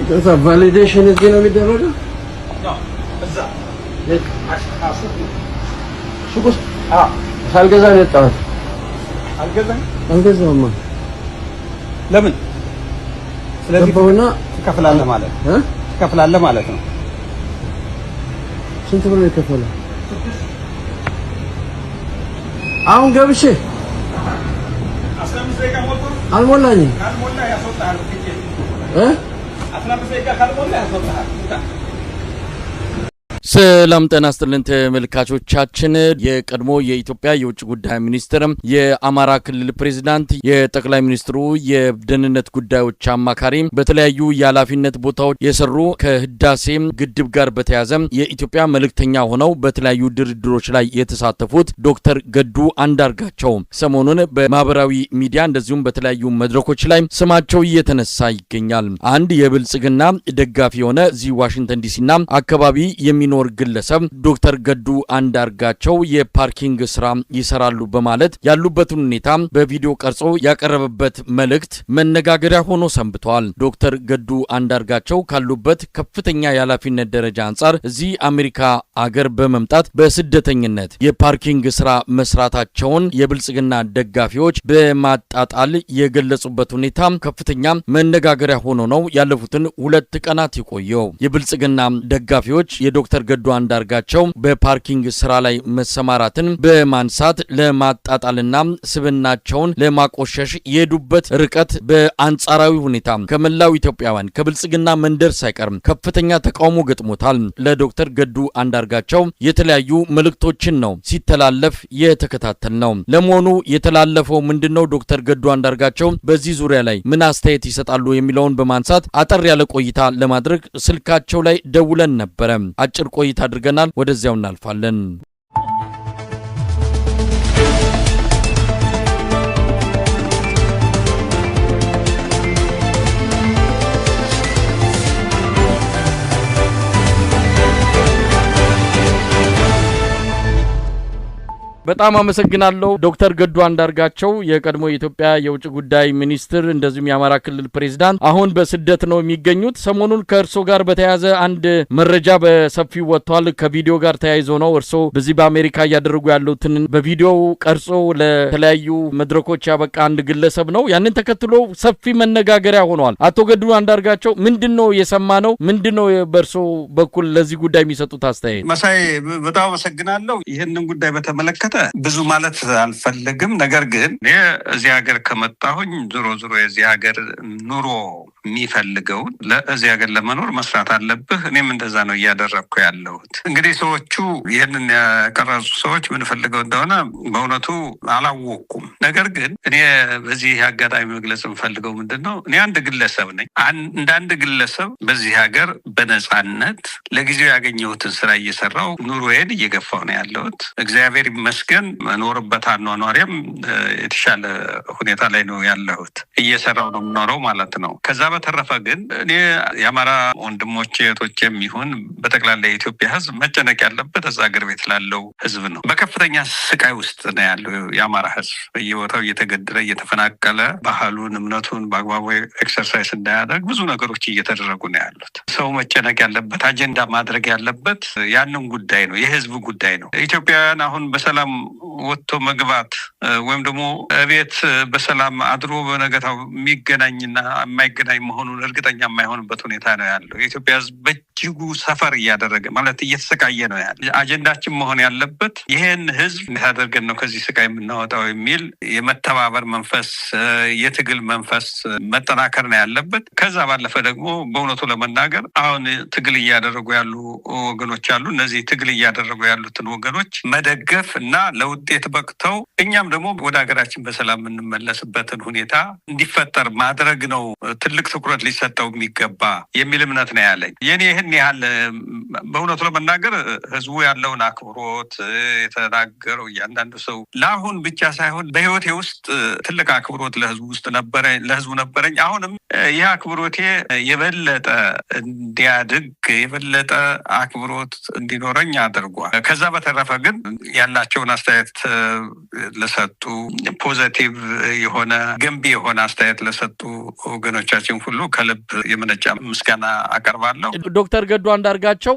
ከዛ ቫሊዴሽን እዚህ ነው የሚደረገው? እዛ ሱቁስ ሳልገዛ ነው የወጣሁት። አልገዛም። ለምን? ስለዚህ ገባሁና ትከፍላለህ ማለት ነው። ስንት ብር ነው የከፈለው? አሁን ገብቼ 15 ደቂቃ አልሞላኝም። ካልሞላ ያስወጣሃል። 15 ደቂቃ ካልሞላ ያስወጣሃል። ሰላም ጤና ይስጥልን ተመልካቾቻችን። የቀድሞ የኢትዮጵያ የውጭ ጉዳይ ሚኒስትር የአማራ ክልል ፕሬዝዳንት የጠቅላይ ሚኒስትሩ የደህንነት ጉዳዮች አማካሪ በተለያዩ የኃላፊነት ቦታዎች የሰሩ ከህዳሴ ግድብ ጋር በተያያዘ የኢትዮጵያ መልእክተኛ ሆነው በተለያዩ ድርድሮች ላይ የተሳተፉት ዶክተር ገዱ አንዳርጋቸው ሰሞኑን በማህበራዊ ሚዲያ እንደዚሁም በተለያዩ መድረኮች ላይ ስማቸው እየተነሳ ይገኛል። አንድ የብልጽግና ደጋፊ የሆነ እዚህ ዋሽንግተን ዲሲና አካባቢ የሚኖር ግለሰብ ዶክተር ገዱ አንዳርጋቸው የፓርኪንግ ስራ ይሰራሉ በማለት ያሉበትን ሁኔታ በቪዲዮ ቀርጾ ያቀረበበት መልእክት መነጋገሪያ ሆኖ ሰንብቷል። ዶክተር ገዱ አንዳርጋቸው ካሉበት ከፍተኛ የኃላፊነት ደረጃ አንጻር እዚህ አሜሪካ አገር በመምጣት በስደተኝነት የፓርኪንግ ስራ መስራታቸውን የብልጽግና ደጋፊዎች በማጣጣል የገለጹበት ሁኔታ ከፍተኛ መነጋገሪያ ሆኖ ነው ያለፉትን 2 ቀናት የቆየው። የብልጽግና ደጋፊዎች የዶክተር ገዱ አንዳርጋቸው በፓርኪንግ ስራ ላይ መሰማራትን በማንሳት ለማጣጣልና ስብናቸውን ለማቆሸሽ የሄዱበት ርቀት በአንጻራዊ ሁኔታ ከመላው ኢትዮጵያውያን ከብልጽግና መንደር ሳይቀር ከፍተኛ ተቃውሞ ገጥሞታል። ለዶክተር ገዱ አንዳርጋቸው የተለያዩ መልእክቶችን ነው ሲተላለፍ የተከታተል ነው። ለመሆኑ የተላለፈው ምንድነው? ዶክተር ገዱ አንዳርጋቸው በዚህ ዙሪያ ላይ ምን አስተያየት ይሰጣሉ የሚለውን በማንሳት አጠር ያለ ቆይታ ለማድረግ ስልካቸው ላይ ደውለን ነበረ። አጭር ቆይታ አድርገናል። ወደዚያው እናልፋለን። በጣም አመሰግናለሁ ዶክተር ገዱ አንዳርጋቸው የቀድሞ የኢትዮጵያ የውጭ ጉዳይ ሚኒስትር እንደዚሁም የአማራ ክልል ፕሬዝዳንት አሁን በስደት ነው የሚገኙት። ሰሞኑን ከእርሶ ጋር በተያያዘ አንድ መረጃ በሰፊው ወጥቷል። ከቪዲዮ ጋር ተያይዞ ነው እርሶ በዚህ በአሜሪካ እያደረጉ ያሉትን በቪዲዮ ቀርጾ ለተለያዩ መድረኮች ያበቃ አንድ ግለሰብ ነው። ያንን ተከትሎ ሰፊ መነጋገሪያ ሆኗል። አቶ ገዱ አንዳርጋቸው ምንድነው የሰማነው? ምንድነው በእርሶ በኩል ለዚህ ጉዳይ የሚሰጡት አስተያየት? መሳይ በጣም አመሰግናለሁ። ይህንን ጉዳይ በተመለከተ ብዙ ማለት አልፈልግም። ነገር ግን እኔ እዚህ ሀገር ከመጣሁኝ ዞሮ የዚህ ሀገር ኑሮ የሚፈልገውን ለዚህ ሀገር ለመኖር መስራት አለብህ። እኔም እንደዛ ነው እያደረግኩ ያለሁት። እንግዲህ ሰዎቹ ይህንን ያቀረጹ ሰዎች ምን ፈልገው እንደሆነ በእውነቱ አላወቅኩም። ነገር ግን እኔ በዚህ አጋጣሚ መግለጽ የምፈልገው ምንድን ነው፣ እኔ አንድ ግለሰብ ነኝ። እንደ አንድ ግለሰብ በዚህ ሀገር በነፃነት ለጊዜው ያገኘሁትን ስራ እየሰራው ኑሮዬን እየገፋው ነው ያለሁት። እግዚአብሔር ይመስገን መኖርበት አኗኗሪም የተሻለ ሁኔታ ላይ ነው ያለሁት። እየሰራው ነው የምኖረው ማለት ነው። ከዛ በተረፈ ግን እኔ የአማራ ወንድሞቼ እህቶቼም ይሁን በጠቅላላ የኢትዮጵያ ሕዝብ መጨነቅ ያለበት እዛ ሀገር ቤት ላለው ሕዝብ ነው። በከፍተኛ ስቃይ ውስጥ ነው ያለው የአማራ ሕዝብ። በየቦታው እየተገደለ እየተፈናቀለ ባህሉን እምነቱን በአግባቡ ኤክሰርሳይዝ እንዳያደርግ ብዙ ነገሮች እየተደረጉ ነው ያሉት። ሰው መጨነቅ ያለበት አጀንዳ ማድረግ ያለበት ያንን ጉዳይ ነው፣ የሕዝብ ጉዳይ ነው። ኢትዮጵያውያን አሁን በሰላም ወጥቶ መግባት ወይም ደግሞ ቤት በሰላም አድሮ በነገታው የሚገናኝና የማይገናኝ መሆኑን እርግጠኛ የማይሆንበት ሁኔታ ነው ያለው። የኢትዮጵያ ህዝብ በእጅጉ ሰፈር እያደረገ ማለት እየተሰቃየ ነው ያለ። አጀንዳችን መሆን ያለበት ይሄን ህዝብ እንዴት አድርገን ነው ከዚህ ስቃይ የምናወጣው የሚል የመተባበር መንፈስ፣ የትግል መንፈስ መጠናከር ነው ያለበት። ከዛ ባለፈ ደግሞ በእውነቱ ለመናገር አሁን ትግል እያደረጉ ያሉ ወገኖች አሉ። እነዚህ ትግል እያደረጉ ያሉትን ወገኖች መደገፍ እና ለውጤት በቅተው እኛም ደግሞ ወደ ሀገራችን በሰላም የምንመለስበትን ሁኔታ እንዲፈጠር ማድረግ ነው ትልቅ ትኩረት ሊሰጠው የሚገባ የሚል እምነት ነው ያለኝ። የኔ ይህን ያህል በእውነቱ ለመናገር ህዝቡ ያለውን አክብሮት የተናገረው እያንዳንዱ ሰው ለአሁን ብቻ ሳይሆን በህይወቴ ውስጥ ትልቅ አክብሮት ለህዝቡ ነበረኝ። አሁንም ይህ አክብሮቴ የበለጠ እንዲያድግ የበለጠ አክብሮት እንዲኖረኝ አድርጓል። ከዛ በተረፈ ግን ያላቸውን አስተያየት መልእክት ለሰጡ ፖዚቲቭ የሆነ ገንቢ የሆነ አስተያየት ለሰጡ ወገኖቻችን ሁሉ ከልብ የመነጫ ምስጋና አቀርባለሁ። ዶክተር ገዱ አንዳርጋቸው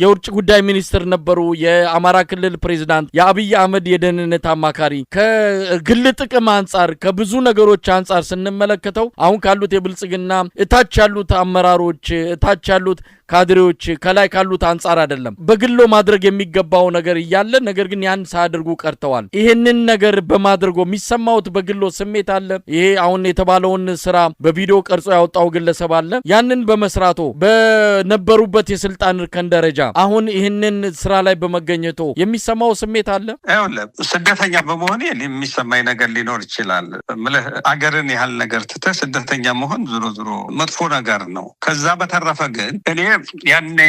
የውጭ ጉዳይ ሚኒስትር ነበሩ። የአማራ ክልል ፕሬዝዳንት፣ የአብይ አህመድ የደህንነት አማካሪ። ከግል ጥቅም አንጻር ከብዙ ነገሮች አንጻር ስንመለከተው አሁን ካሉት የብልጽግና እታች ያሉት አመራሮች እታች ያሉት ካድሬዎች ከላይ ካሉት አንጻር አይደለም በግሎ ማድረግ የሚገባው ነገር እያለ ነገር ግን ያን ሳያደርጉ ቀርተዋል። ይሄንን ነገር በማድረጎ የሚሰማውት በግሎ ስሜት አለ። ይሄ አሁን የተባለውን ስራ በቪዲዮ ቀርጾ ያወጣው ግለሰብ አለ። ያንን በመስራቶ በነበሩበት የስልጣን እርከን ደረጃ አሁን ይሄንን ስራ ላይ በመገኘቶ የሚሰማው ስሜት አለ። ስደተኛ በመሆኔ የሚሰማኝ ነገር ሊኖር ይችላል። አገርን ያህል ነገር ትተህ ስደተኛ መሆን ዞሮ መጥፎ ነገር ነው። ከዛ በተረፈ ግን እኔ ያኔ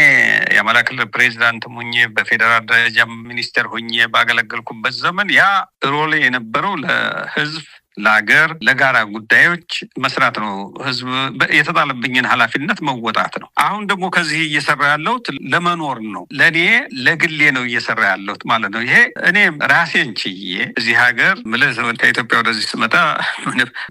የአማራ ክልል ፕሬዚዳንት ሆኜ በፌዴራል ደረጃ ሚኒስቴር ሆኜ ባገለገልኩበት ዘመን ያ ሮሌ የነበረው ለህዝብ ለሀገር ለጋራ ጉዳዮች መስራት ነው። ህዝብ የተጣለብኝን ኃላፊነት መወጣት ነው። አሁን ደግሞ ከዚህ እየሰራ ያለሁት ለመኖር ነው። ለኔ ለግሌ ነው እየሰራ ያለሁት ማለት ነው። ይሄ እኔ ራሴን ችዬ እዚህ ሀገር ከኢትዮጵያ ወደዚህ ስመጣ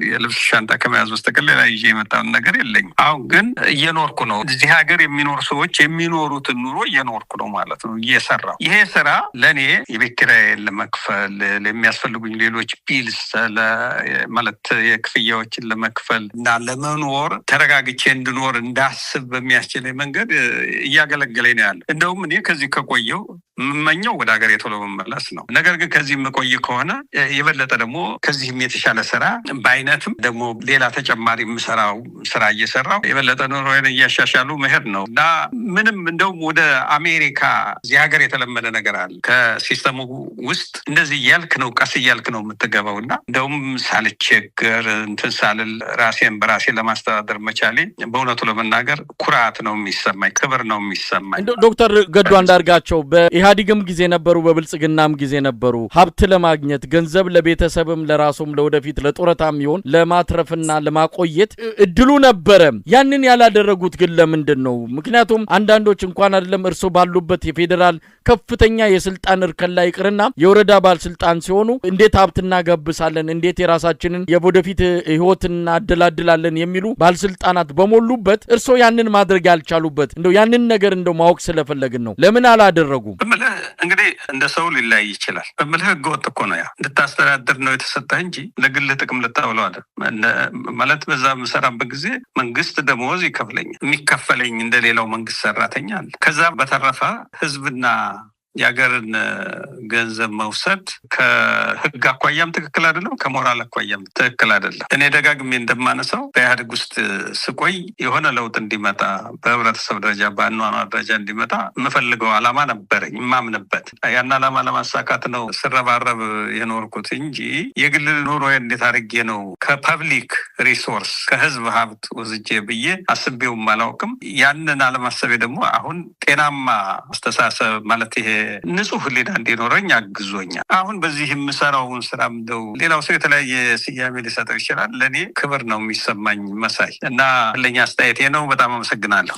የልብስ ሻንጣ ከመያዝ በስተቀር ሌላ ይዤ የመጣውን ነገር የለኝም። አሁን ግን እየኖርኩ ነው። እዚህ ሀገር የሚኖር ሰዎች የሚኖሩትን ኑሮ እየኖርኩ ነው ማለት ነው እየሰራው። ይሄ ስራ ለኔ የቤት ኪራይን ለመክፈል የሚያስፈልጉኝ ሌሎች ቢልስ ማለት የክፍያዎችን ለመክፈል እና ለመኖር ተረጋግቼ እንድኖር እንዳስብ በሚያስችለኝ መንገድ እያገለገለኝ ነው ያለው። እንደውም እኔ ከዚህ ከቆየው የምመኘው ወደ ሀገር ቶሎ መመለስ ነው። ነገር ግን ከዚህ የምቆይ ከሆነ የበለጠ ደግሞ ከዚህም የተሻለ ስራ በአይነትም ደግሞ ሌላ ተጨማሪ የምሰራው ስራ እየሰራው የበለጠ ኑሮዬን እያሻሻሉ መሄድ ነው እና ምንም እንደውም ወደ አሜሪካ እዚህ ሀገር የተለመደ ነገር አለ። ከሲስተሙ ውስጥ እንደዚህ እያልክ ነው ቀስ እያልክ ነው የምትገባው እና እንደውም ሳልቸገር እንትን ሳልል ራሴን በራሴ ለማስተዳደር መቻሌ በእውነቱ ለመናገር ኩራት ነው የሚሰማኝ፣ ክብር ነው የሚሰማኝ። ዶክተር ገዱ አንዳርጋቸው በኢህአዴግም ጊዜ ነበሩ፣ በብልጽግናም ጊዜ ነበሩ። ሀብት ለማግኘት ገንዘብ ለቤተሰብም ለራሱም ለወደፊት ለጡረታም ይሆን ለማትረፍና ለማቆየት እድሉ ነበረ። ያንን ያላደረጉት ግን ለምንድን ነው? ምክንያቱም አንዳንዶች እንኳን አይደለም እርሶ ባሉበት የፌዴራል ከፍተኛ የስልጣን እርከን ላይ ይቅርና የወረዳ ባለስልጣን ሲሆኑ እንዴት ሀብት እናገብሳለን፣ እንዴት የራሳችንን የወደፊት ህይወት እናደላድላለን የሚሉ ባለስልጣናት በመሉበት እርሶ ያንን ማድረግ ያልቻሉበት እንደው ያንን ነገር እንደው ማወቅ ስለፈለግን ነው። ለምን አላደረጉም? እንግዲህ እንደ ሰው ሊለያይ ይችላል። ህገወጥ እኮ ነው። ያ እንድታስተዳድር ነው የተሰጠህ እንጂ ለግል ጥቅም ልታውለው አለ ማለት። በዛ የምሰራበት ጊዜ መንግስት ደሞዝ ይከፍለኛል። የሚከፈለኝ እንደሌላው መንግስት ሰራተኛ አለ። ከዛ በተረፈ ህዝብና የሀገርን ገንዘብ መውሰድ ከህግ አኳያም ትክክል አይደለም፣ ከሞራል አኳያም ትክክል አይደለም። እኔ ደጋግሜ እንደማነሳው በኢህአዴግ ውስጥ ስቆይ የሆነ ለውጥ እንዲመጣ በህብረተሰብ ደረጃ በአኗኗር ደረጃ እንዲመጣ የምፈልገው ዓላማ ነበረኝ፣ የማምንበት ያን ዓላማ ለማሳካት ነው ስረባረብ የኖርኩት እንጂ የግል ኑሮ እንዴት አድርጌ ነው ከፐብሊክ ሪሶርስ ከህዝብ ሀብት ወስጄ ብዬ አስቤውም አላውቅም። ያንን አለማሰቤ ደግሞ አሁን ጤናማ አስተሳሰብ ማለት ይሄ ንጹህ ህሊና እንዲኖረኝ አግዞኛል። አሁን በዚህ የምሰራውን ስራ እንደው ሌላው ሰው የተለያየ ስያሜ ሊሰጠው ይችላል። ለእኔ ክብር ነው የሚሰማኝ መሳይ እና ለኛ አስተያየቴ ነው። በጣም አመሰግናለሁ።